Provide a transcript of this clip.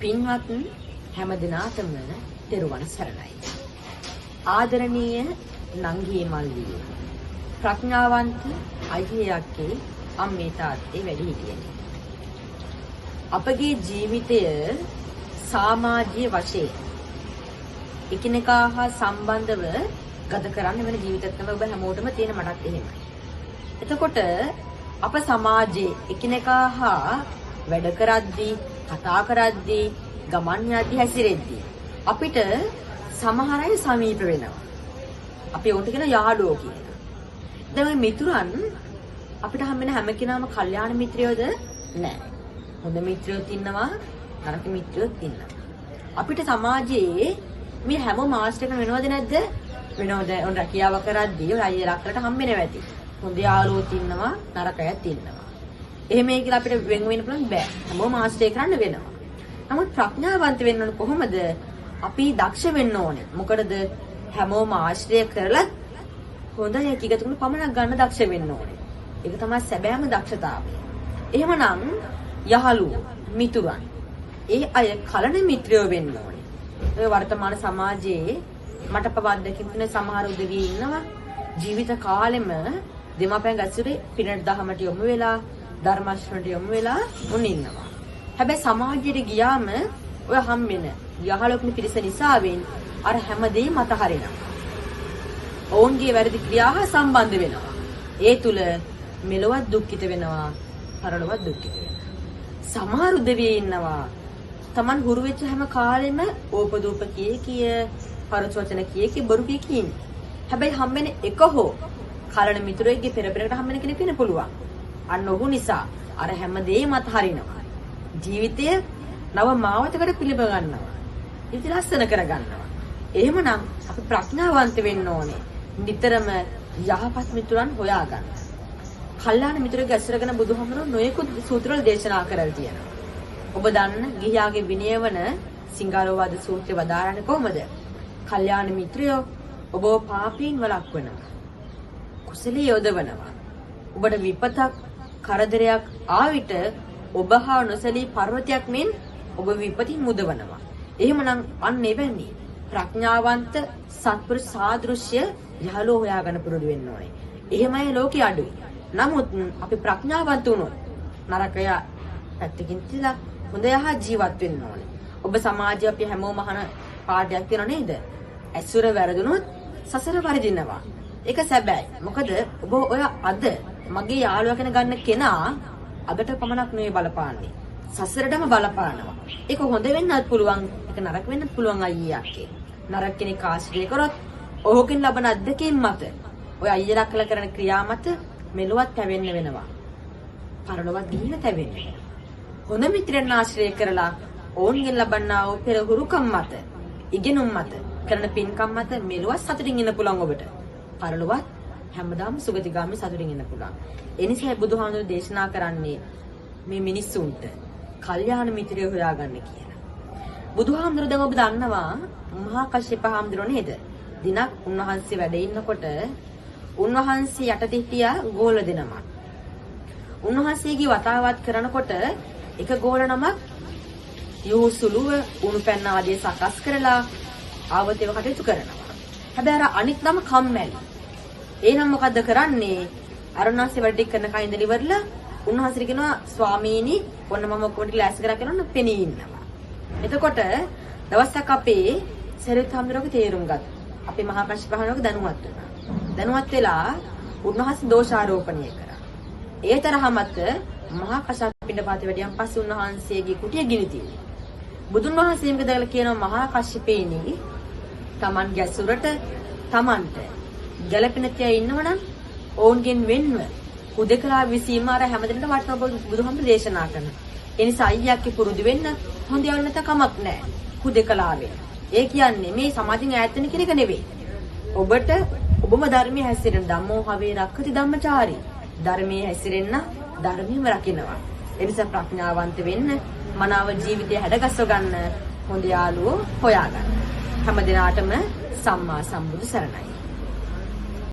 පින්වත් හැම දිනාටම තෙරුවන් සරණයි. ආදරණීය නංගී මල්ලිය. ප්‍රඥාවන්ත අයිතියක්කේ අම්මේ තාත්තේ වැඩි හිටියනේ. අපගේ ජීවිතය සමාජීය වශයෙන් එකිනෙකා හා සම්බන්ධව ගත කරන්න වෙන ජීවිතයක් තමයි ඔබ හැමෝටම තියෙන මටත් එහෙමයි. එතකොට අප සමාජයේ එකිනෙකා හා වැඩ කරද්දී, කතා කරද්දී, ගමන් යද්දී හැසිරෙද්දී අපිට සමහර අය සමීප වෙනවා. අපි උන්ට කියන යාළුවෝ කියලා. දැන් මේ මිතුරන් අපිට හම් වෙන හැම කෙනාම කල්යාණ මිත්‍රයෝද? නැහැ. හොඳ මිත්‍රයෝත් ඉන්නවා, නරක මිත්‍රයෝත් ඉන්නවා. අපිට සමාජයේ මේ හැමෝම ආශ්‍රය කරන වෙනවද නැද්ද? වෙනවද? උන් රැකියාව කරද්දී ඔය අයියලා අක්කලට හම් වෙනවා ඇති. හොඳ යාළුවෝත් ඉන්නවා, නරක අයත් ඉන්නවා. එහෙම කියලා අපිට වෙන් වෙන්න පුළුවන් බෑ. හැමෝම ආශ්‍රය කරන්න වෙනවා. නමුත් ප්‍රඥාවන්ත වෙන්න ඕන කොහොමද? අපි දක්ෂ වෙන්න ඕනේ. මොකටද? හැමෝම ආශ්‍රය කරලා හොඳ යකිගතුන් පමණක් ගන්න දක්ෂ වෙන්න ඕනේ. ඒක තමයි සැබෑම දක්ෂතාවය. එහෙමනම් යහළුවෝ, මිතුරන්, ඒ අය කලන මිත්‍රයෝ වෙන්න ඕනේ. ඔය වර්තමාන සමාජයේ මට පවද්දකින් තුනේ සමහර උදවිය ඉන්නවා. ජීවිත කාලෙම දෙමාපියන් ඇසුරේ පිනට දහමට යොමු වෙලා, ධර්මාශ්‍රමයට යොමු වෙලා උන් ඉන්නවා. හැබැයි සමාජයට ගියාම ඔය හම්බෙන යහළුවෙක් පිරිස නිසාවෙන් අර හැමදේම අතහරිනවා. ඔවුන්ගේ වැරදි ක්‍රියා හා සම්බන්ධ වෙනවා. ඒ තුල මෙලොවත් දුක්ඛිත වෙනවා, පරලොවත් දුක්ඛිත වෙනවා. සමහර උදවිය ඉන්නවා. Taman හුරු වෙච්ච හැම කාලෙම ඕපදූප කිය පරච වචන කිය බොරු කිය. හැබැයි හම්බෙන එක හෝ කලන මිතුරෙක්ගේ පෙරපරකට හම්බෙන කෙනෙක් වෙන්න පුළුවන්. අන්න ඔහු නිසා අර හැමදේම අතහරිනවා. ජීවිතය නව මාවතකට පිළිබ ගන්නවා. ඉති ලස්සන කර ගන්නවා. එහෙමනම් අපි ප්‍රඥාවන්ත වෙන්න ඕනේ. නිතරම යහපත් මිතුරන් හොයාගන්න. කල්යාණ මිතුරෙක් ඇසුරගෙන බුදුහමනෝ නොයෙකුත් සූත්‍රවල දේශනා කරලා තියෙනවා. ඔබ දන්න ගිහියාගේ විනය වන සිංහාරෝවාද සූත්‍රය වදාරන්නේ කොහොමද? කල්යාණ මිත්‍රයෝ ඔබ පාපීන් වළක්වනවා. කුසලයේ යොදවනවා. ඔබට විපතක්, කරදරයක් ආවිත ඔබ හා නොසලී පර්වතයක් මෙන් ඔබ විපතින් මුදවනවා. එහෙමනම් අන්න එවැනි ප්‍රඥාවන්ත සත්පුරුෂ සාදෘශ්‍ය යහලෝ හොයාගන්න පුරුදු වෙන්න ඕනේ. එහෙමයි ලෝකේ අඩුයි. නමුත් අපි ප්‍රඥාවන්ත වුණොත් නරකය පැත්තකින් තියලා හොඳ යහ ජීවත් වෙන්න ඕනේ. ඔබ සමාජයේ අපි හැමෝම අහන පාඩයක් තියෙනව නේද? ඇසුර වැරදුනොත් සසර වරදිනවා. ඒක සැබෑයි. මොකද ඔබ ඔය අද මගේ යාළුවා කෙන ගන්න කෙනා අදට පමණක් නෙවෙයි බලපාන්නේ. සසරටම බලපානවා. ඒක හොඳ වෙන්නත් පුළුවන්, ඒක නරක වෙන්නත් පුළුවන් අයියාගේ. නරක කෙනෙක් ආශ්‍රය කරොත් ඔහුගෙන් ලබන අත්දැකීම් මත ඔය අයියලා කළ කරන ක්‍රියා මත මෙලොවත් තැවෙන්න වෙනවා. පරලොවත් ගිහින් තැවෙන්න. හොඳ මිත්‍රයන් ආශ්‍රය කරලා ඔවුන්ගෙන් ලබන්නා වූ පෙරහුරුකම් මත, ඉගෙනුම් මත, කරන පින්කම් මත මෙලොවත් සතුටින් ඉන්න පුළුවන් ඔබට. පරලොවත් හැමදාම සුගතිගාමී සතුටින් ඉන්න පුළුවන්. ඒ නිසා බුදුහාමුදුරු දේශනා කරන්නේ මේ මිනිස්සුන්ට කල්යාණ මිත්‍රයෝ හොයාගන්න කියලා. බුදුහාමුදුරු දැන් ඔබ දන්නවා මහා කශ්‍යප හාමුදුරුවෝ නේද? දිනක් උන්වහන්සේ වැඩ ඉන්නකොට උන්වහන්සේ යටතේ හිටියා ගෝල දෙනමක්. උන්වහන්සේගේ වතාවත් කරනකොට එක ගෝල නමක් යෝසුලුව උණු පැන්න ආදී සකස් කරලා ආවතේව කටයුතු කරනවා. හැබැයි අර අනිත් නම කම්මැලි. ඒ නම් මොකද්ද කරන්නේ? අරුණාසේ වැඩ ටික කරන කයින්ද ඉවරලා උන්වහන්සේ කියනවා ස්වාමීනි ඔන්න මම ඔක්කොම ක්ලාස් කරලා කරනවා පෙනී ඉන්නවා. එතකොට දවසක් අපේ සරියුත් හාමුදුරුවෝ තේරුම් ගත්තා. අපේ මහා කශ්‍යප හාමුදුරුවෝ දැනුවත් වුණා. දැනුවත් වෙලා උන්වහන්සේ දෝෂාරෝපණය කරා. ඒ තරහමත් මහා කශ්‍යප පිටපාතේ වැඩියන් පස්සේ උන්වහන්සේගේ කුටිය ගිනි තියුණා. බුදුන් වහන්සේ මේක දැකලා කියනවා මහා කශ්‍යපේනි Taman ගැසුරට Tamanට ගැළපෙන තියා ඉන්නවනම් ඔවුන්ගෙන් වෙන්ව හුදකලා විසීම අර හැමදෙන්නට වටන බුදුහාමුදුරු දේශනා කරනවා. ඒ නිසා අයියාගේ පුරුදු වෙන්න හොඳ යවන්න නැත කමක් නැහැ. හුදකලාවේ. ඒ කියන්නේ මේ සමාජයෙන් ඈත් වෙන කෙනෙක් නෙවෙයි. ඔබට ඔබම ධර්මයේ හැසිරෙන ධම්මෝ හවේ රක්ඛති ධම්මචාරී. ධර්මයේ හැසිරෙන්න ධර්මයේම රකින්නවා. ඒ නිසා ප්‍රඥාවන්ත වෙන්න, මනාව ජීවිතය හැඩගස්ව ගන්න, හොඳ යාළුවෝ හොයාගන්න. හැම දිනාටම සම්මා සම්බුදු සරණයි.